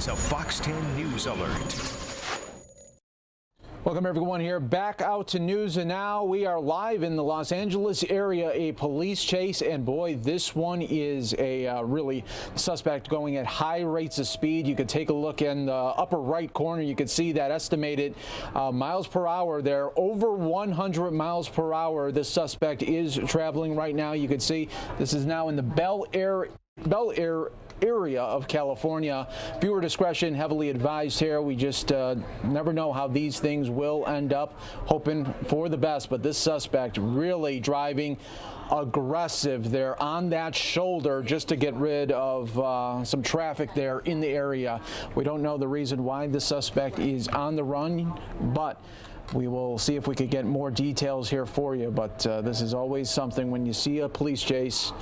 is a Fox 10 News Alert. Welcome everyone here back out to News and Now. We are live in the Los Angeles area, a police chase, and boy, this one is a really suspect going at high rates of speed. You could take a look in the upper right corner. You could see that estimated miles per hour there, over 100 miles per hour. This suspect is traveling right now. You can see this is now in the Bel Air area of California. Viewer discretion heavily advised here. We just never know how these things will end up. Hoping for the best, but this suspect really driving aggressive there on that shoulder just to get rid of some traffic there in the area. We don't know the reason why the suspect is on the run, but we will see if we could get more details here for you. But this is always something when you see a police chase.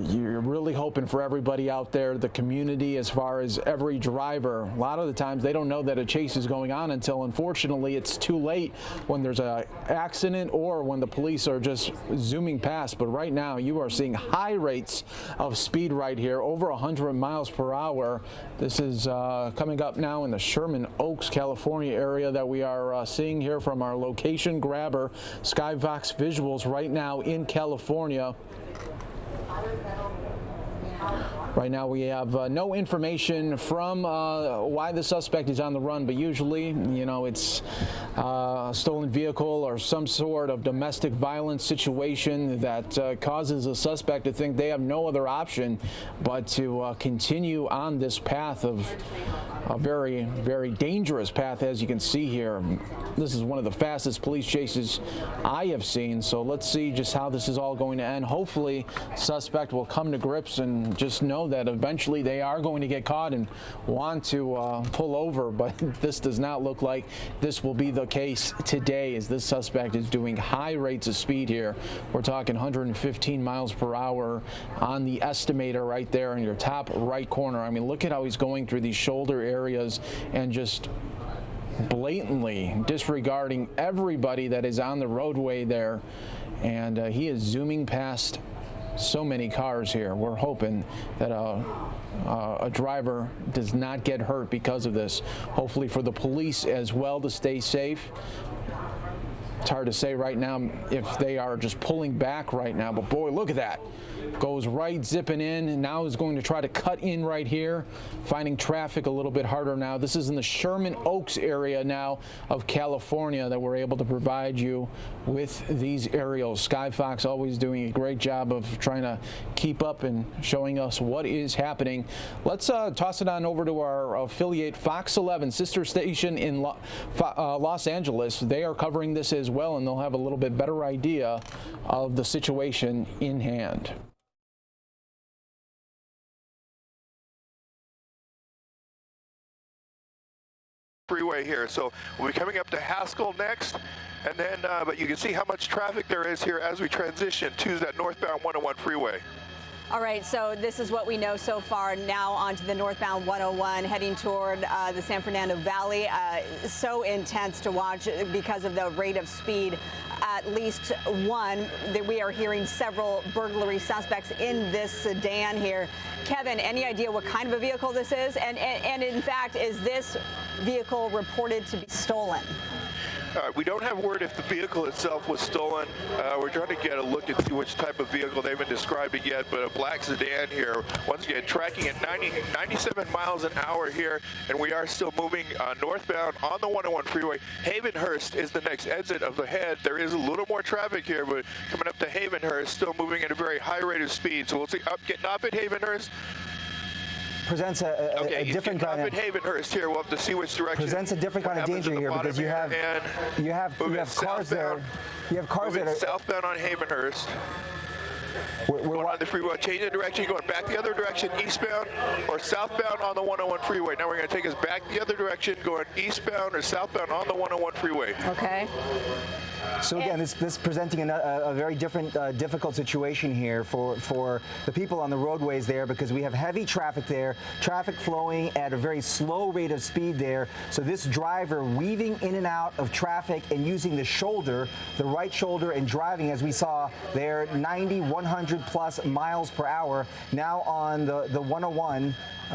You're really hoping for everybody out there, the community, as far as every driver. A lot of the times they don't know that a chase is going on until, unfortunately, it's too late when there's an accident or when the police are just zooming past. But right now you are seeing high rates of speed right here, over 100 miles per hour. This is coming up now in the Sherman Oaks, California area that we are seeing here from our location grabber, Skyfox Visuals right now in California. Right now we have no information from why the suspect is on the run, but usually, you know, it's a stolen vehicle or some sort of domestic violence situation that causes a suspect to think they have no other option but to continue on this path of a very, very dangerous path, as you can see here. This is one of the fastest police chases I have seen, so let's see just how this is all going to end. Hopefully, suspect will come to grips and just know that eventually they are going to get caught and want to pull over, but this does not look like this will be the case today, as this suspect is doing high rates of speed here. We're talking 115 miles per hour on the estimator right there in your top right corner. I mean, look at how he's going through these shoulder areas and just blatantly disregarding everybody that is on the roadway there, and he is zooming past so many cars here. We're hoping that a driver does not get hurt because of this. Hopefully for the police as well to stay safe. It's hard to say right now if they are just pulling back right now, but boy, look at that. Goes right zipping in, and now is going to try to cut in right here, finding traffic a little bit harder now. This is in the Sherman Oaks area now of California that we're able to provide you with these aerials. Skyfox always doing a great job of trying to keep up and showing us what is happening. Let's toss it on over to our affiliate Fox 11, sister station in Los Angeles. They are covering this as well, and they'll have a little bit better idea of the situation in hand. Freeway here, so we'll be coming up to Haskell next, and then but you can see how much traffic there is here as we transition to that northbound 101 freeway. All right, so this is what we know so far. Now onto the northbound 101, heading toward the San Fernando Valley. So intense to watch because of the rate of speed. At least one, that we are hearing several burglary suspects in this sedan here. Kevin, any idea what kind of a vehicle this is? And in fact, is this vehicle reported to be stolen? We don't have word if the vehicle itself was stolen. We're trying to get a look and see which type of vehicle. They haven't described it yet, but a black sedan here. Once again, tracking at 97 miles an hour here, and we are still moving northbound on the 101 freeway. Havenhurst is the next exit of the head. There is a little more traffic here, but coming up to Havenhurst, still moving at a very high rate of speed. So we'll see, getting off at Havenhurst. Presents a different kind of Havenhurst here. We'll have to see which direction. Presents a different kind of danger here because you have cars there. You have cars that are southbound on Havenhurst. We're on the freeway, changing direction, going back the other direction, eastbound or southbound on the 101 freeway. Now we're going to take us back the other direction, going eastbound or southbound on the 101 freeway. Okay. So again, this presenting a very different, difficult situation here for the people on the roadways there, because we have heavy traffic there, traffic flowing at a very slow rate of speed there. So this driver weaving in and out of traffic and using the shoulder, the right shoulder, and driving, as we saw there, 90, 100 plus miles per hour. Now on the 101,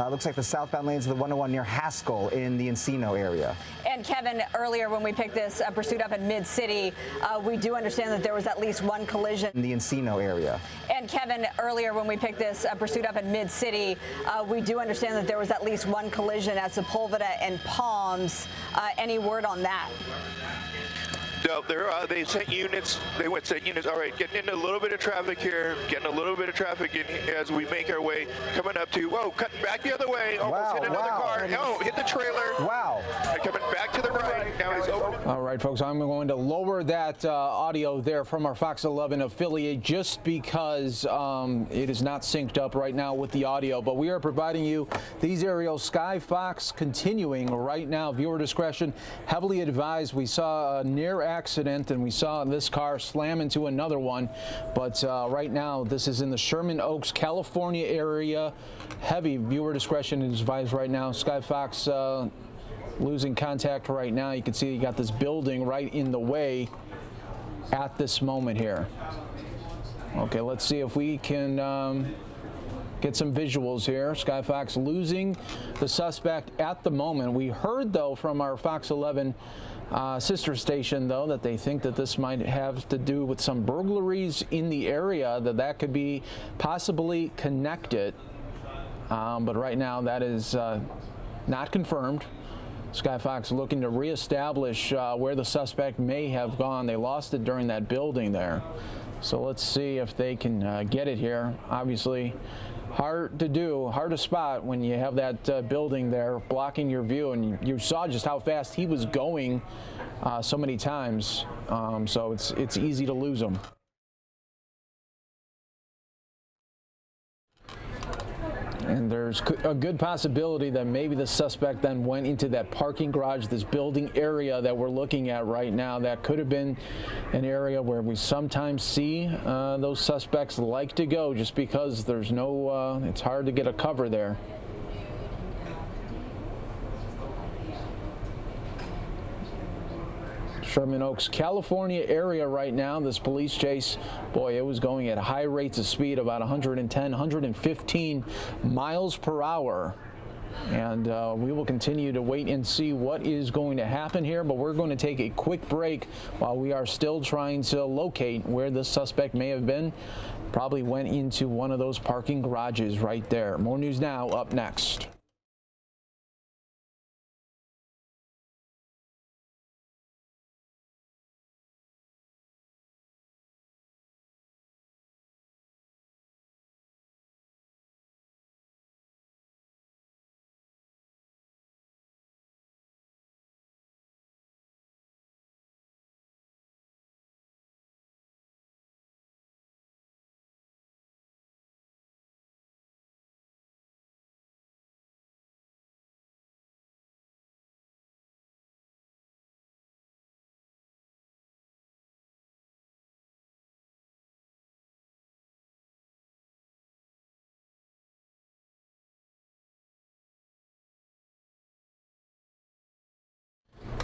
looks like the southbound lanes of the 101 near Haskell in the Encino area. And Kevin, earlier when we picked this pursuit up in Mid-City, we do understand that there was at least one collision in the Encino area. And Kevin, earlier when we picked this pursuit up in Mid-City, we do understand that there was at least one collision at Sepulveda and Palms. Any word on that? No, they sent units. They sent units. All right, getting into a little bit of traffic here. Getting a little bit of traffic in as we make our way, coming up to, whoa, cutting back the other way. Almost hit another car. Oh, hit the trailer. Wow. And coming back to the right. Now he's over. All right, folks, I'm going to lower that audio there from our Fox 11 affiliate just because it is not synced up right now with the audio. But we are providing you these aerials. Sky Fox continuing right now. Viewer discretion heavily advised. We saw a near accident and we saw this car slam into another one, but right now this is in the Sherman Oaks, California area. Heavy viewer discretion is advised right now. Sky Fox losing contact right now. You can see you got this building right in the way at this moment here. Okay, let's see if we can get some visuals here. Sky Fox losing the suspect at the moment. We heard though from our Fox 11 sister station though that they think that this might have to do with some burglaries in the area, that could be possibly connected, but right now that is not confirmed. Sky Fox looking to reestablish where the suspect may have gone. They lost it during that building there, so let's see if they can get it here. Obviously hard to do, hard to spot when you have that building there blocking your view, and you saw just how fast he was going so many times, so it's easy to lose him. And there's a good possibility that maybe the suspect then went into that parking garage, this building area that we're looking at right now. That could have been an area where we sometimes see those suspects like to go, just because there's no, it's hard to get a cover there. Sherman Oaks, California area right now. This police chase, boy, it was going at high rates of speed, about 110, 115 miles per hour. And we will continue to wait and see what is going to happen here, but we're going to take a quick break while we are still trying to locate where this suspect may have been. Probably went into one of those parking garages right there. More news now, up next.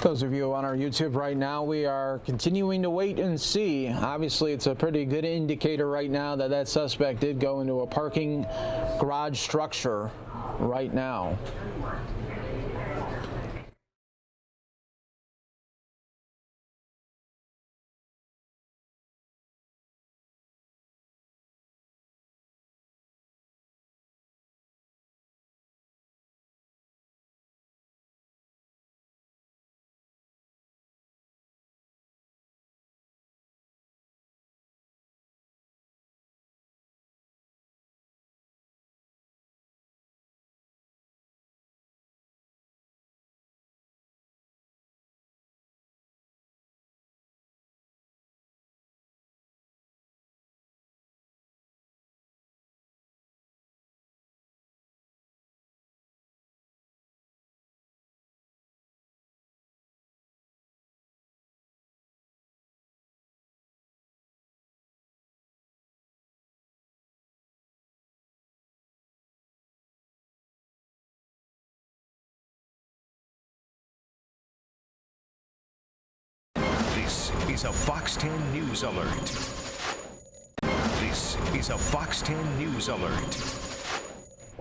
Those of you on our YouTube right now, we are continuing to wait and see. Obviously, it's a pretty good indicator right now that that suspect did go into a parking garage structure right now. This is a Fox 10 News Alert. This is a Fox 10 News Alert.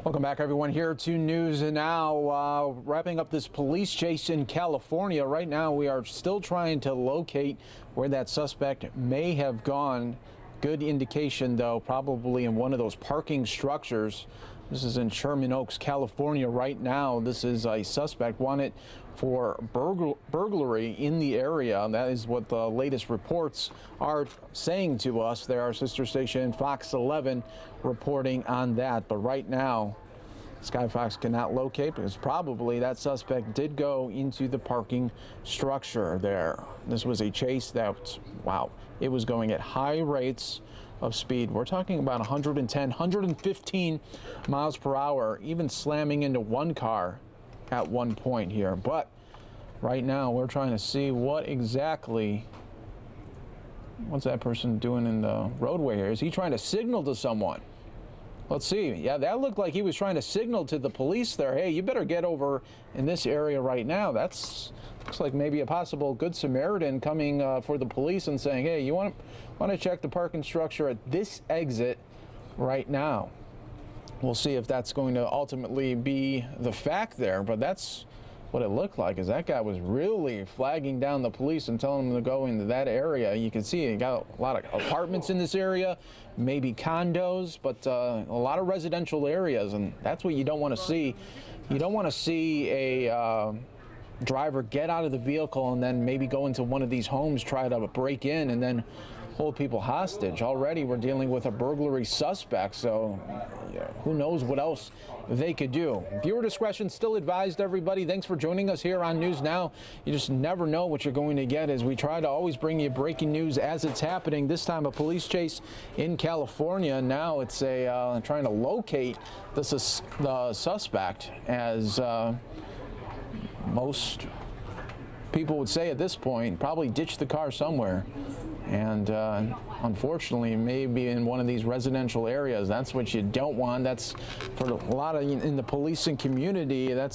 Welcome back, everyone, here to News Now. Wrapping up this police chase in California. Right now, we are still trying to locate where that suspect may have gone. Good indication, though, probably in one of those parking structures. This is in Sherman Oaks, California right now. This is a suspect wanted for burglary in the area. That is what the latest reports are saying to us. There, our sister station Fox 11 reporting on that. But right now, Sky Fox cannot locate because probably that suspect did go into the parking structure there. This was a chase that, wow, it was going at high rates of speed. We're talking about 110, 115 miles per hour, even slamming into one car at one point here. But right now we're trying to see what's that person doing in the roadway here? Is he trying to signal to someone? Let's see. Yeah, that looked like he was trying to signal to the police there. Hey, you better get over in this area right now. Looks like maybe a possible Good Samaritan coming for the police and saying, hey, you want to check the parking structure at this exit right now. We'll see if that's going to ultimately be the fact there, but that's what it looked like, is that guy was really flagging down the police and telling them to go into that area. You can see you got a lot of apartments in this area, maybe condos, but a lot of residential areas, and that's what you don't want to see. You don't want to see a driver get out of the vehicle and then maybe go into one of these homes, try to break in, and then hold people hostage. Already we're dealing with a burglary suspect, so who knows what else they could do. Viewer discretion still advised, everybody. Thanks for joining us here on News Now. You just never know what you're going to get as we try to always bring you breaking news as it's happening. This time a police chase in California. Now it's trying to locate the suspect, as most people would say at this point, probably ditch the car somewhere. And unfortunately, maybe in one of these residential areas. That's what you don't want. That's for a lot of in the policing community. That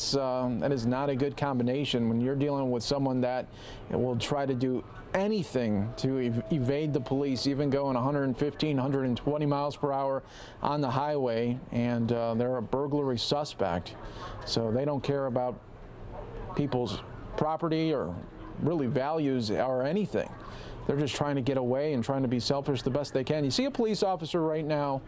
is not a good combination when you're dealing with someone that will try to do anything to evade the police, even going 115, 120 miles per hour on the highway, and they're a burglary suspect. So they don't care about people's property or really values or anything. They're just trying to get away and trying to be selfish the best they can. You see a police officer right now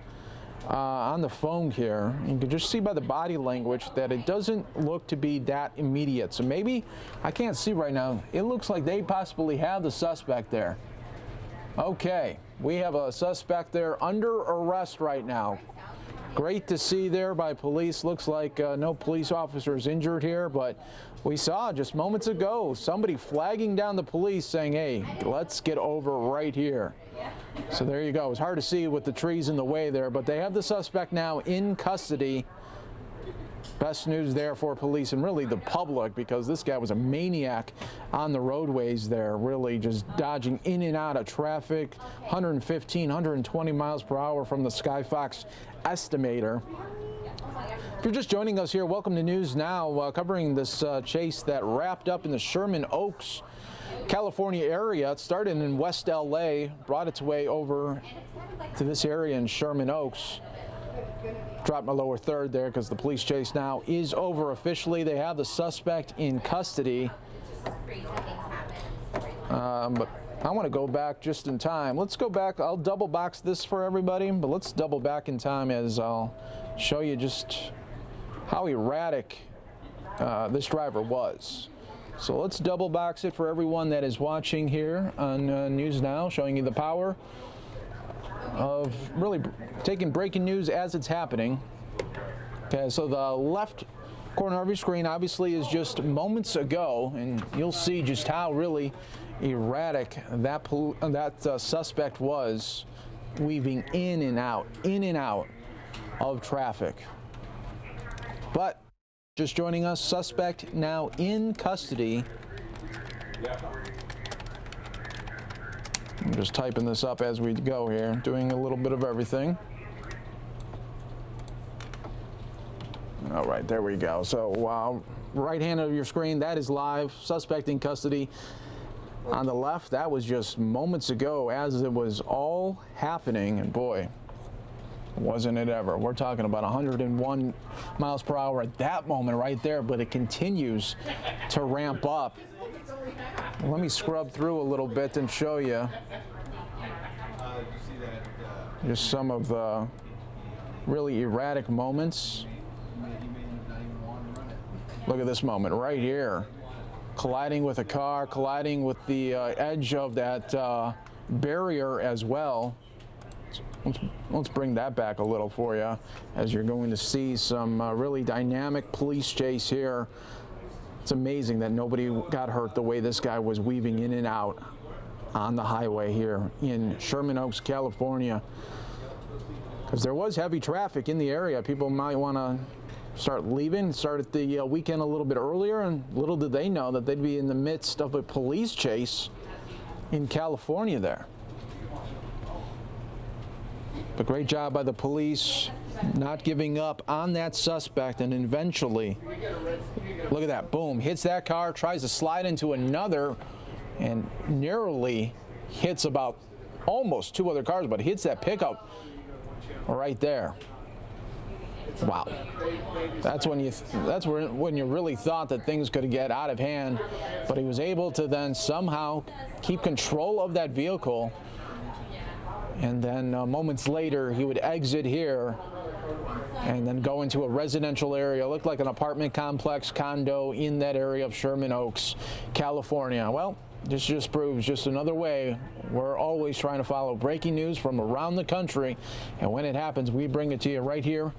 on the phone here. You can just see by the body language that it doesn't look to be that immediate. So maybe, I can't see right now, it looks like they possibly have the suspect there. Okay, we have a suspect there under arrest right now. Great to see there by police. Looks like no police officers injured here, but we saw just moments ago somebody flagging down the police saying, hey, let's get over right here. So there you go. It was hard to see with the trees in the way there, but they have the suspect now in custody. Best news there for police and really the public, because this guy was a maniac on the roadways there, really just dodging in and out of traffic, 115, 120 miles per hour from the Sky Fox estimator. If you're just joining us here, welcome to News Now, covering this chase that wrapped up in the Sherman Oaks, California area. It started in West LA, brought its way over to this area in Sherman Oaks. Dropped my lower third there because the police chase now is over officially. They have the suspect in custody. But I want to go back just in time. Let's go back. I'll double box this for everybody, but let's double back in time as I'll show you just how erratic this driver was. So let's double box it for everyone that is watching here on News Now, showing you the power of really taking breaking news as it's happening. Okay, so the left corner of your screen obviously is just moments ago, and you'll see just how really erratic that suspect was, weaving in and out of traffic. But just joining us, suspect now in custody. I'm just typing this up as we go here, doing a little bit of everything. All right, there we go. So right hand of your screen, that is live. Suspect in custody. on the left. That was just moments ago as it was all happening, and boy, wasn't it ever. We're talking about 101 miles per hour at that moment right there, but it continues to ramp up. Let me scrub through a little bit and show you just some of the really erratic moments. Look at this moment right here. Colliding with a car, colliding with the edge of that barrier as well. Let's bring that back a little for you, as you're going to see some really dynamic police chase here. It's amazing that nobody got hurt the way this guy was weaving in and out on the highway here in Sherman Oaks, California. Because there was heavy traffic in the area. People might want to start leaving, start at the weekend a little bit earlier, and little did they know that they'd be in the midst of a police chase in California there. But great job by the police not giving up on that suspect, and eventually, look at that, boom, hits that car, tries to slide into another, and narrowly hits about almost two other cars, but hits that pickup right there. Wow, that's when you really thought that things could get out of hand, but he was able to then somehow keep control of that vehicle, and then moments later he would exit here and then go into a residential area. It looked like an apartment complex, condo in that area of Sherman Oaks, California. Well, this just proves just another way we're always trying to follow breaking news from around the country, and when it happens, we bring it to you right here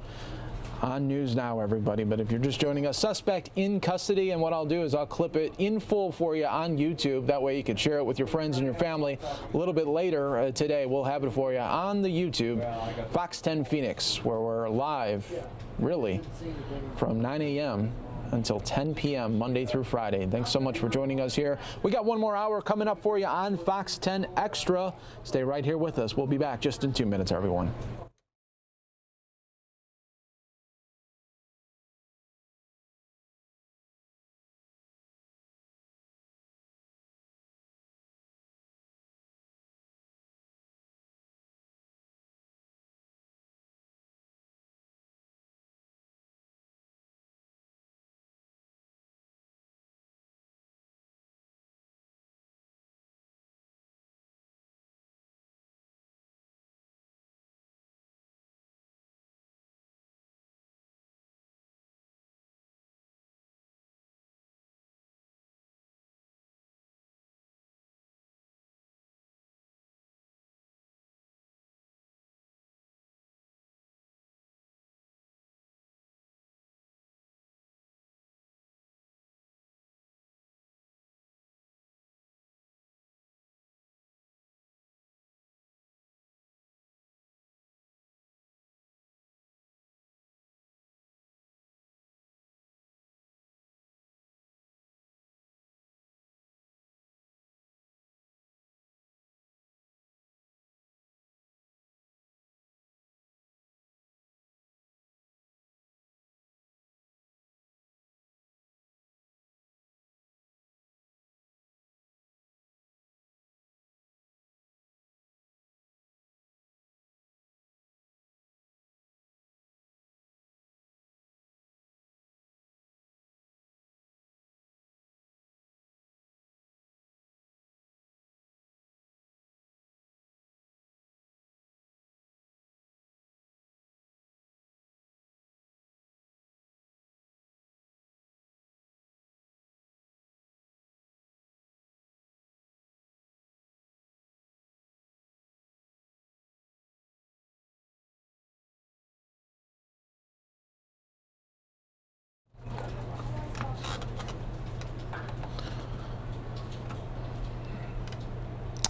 on News Now, everybody. But if you're just joining us, suspect in custody, and what I'll do is I'll clip it in full for you on YouTube. That way you can share it with your friends and your family. A little bit later today, we'll have it for you on the YouTube, Fox 10 Phoenix, where we're live, really, from 9 a.m. until 10 p.m. Monday through Friday. Thanks so much for joining us here. We got one more hour coming up for you on Fox 10 Extra. Stay right here with us. We'll be back just in 2 minutes, everyone.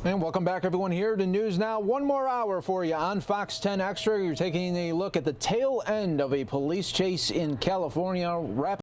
And welcome back, everyone, here to News Now. One more hour for you on Fox 10 Extra. You're taking a look at the tail end of a police chase in California.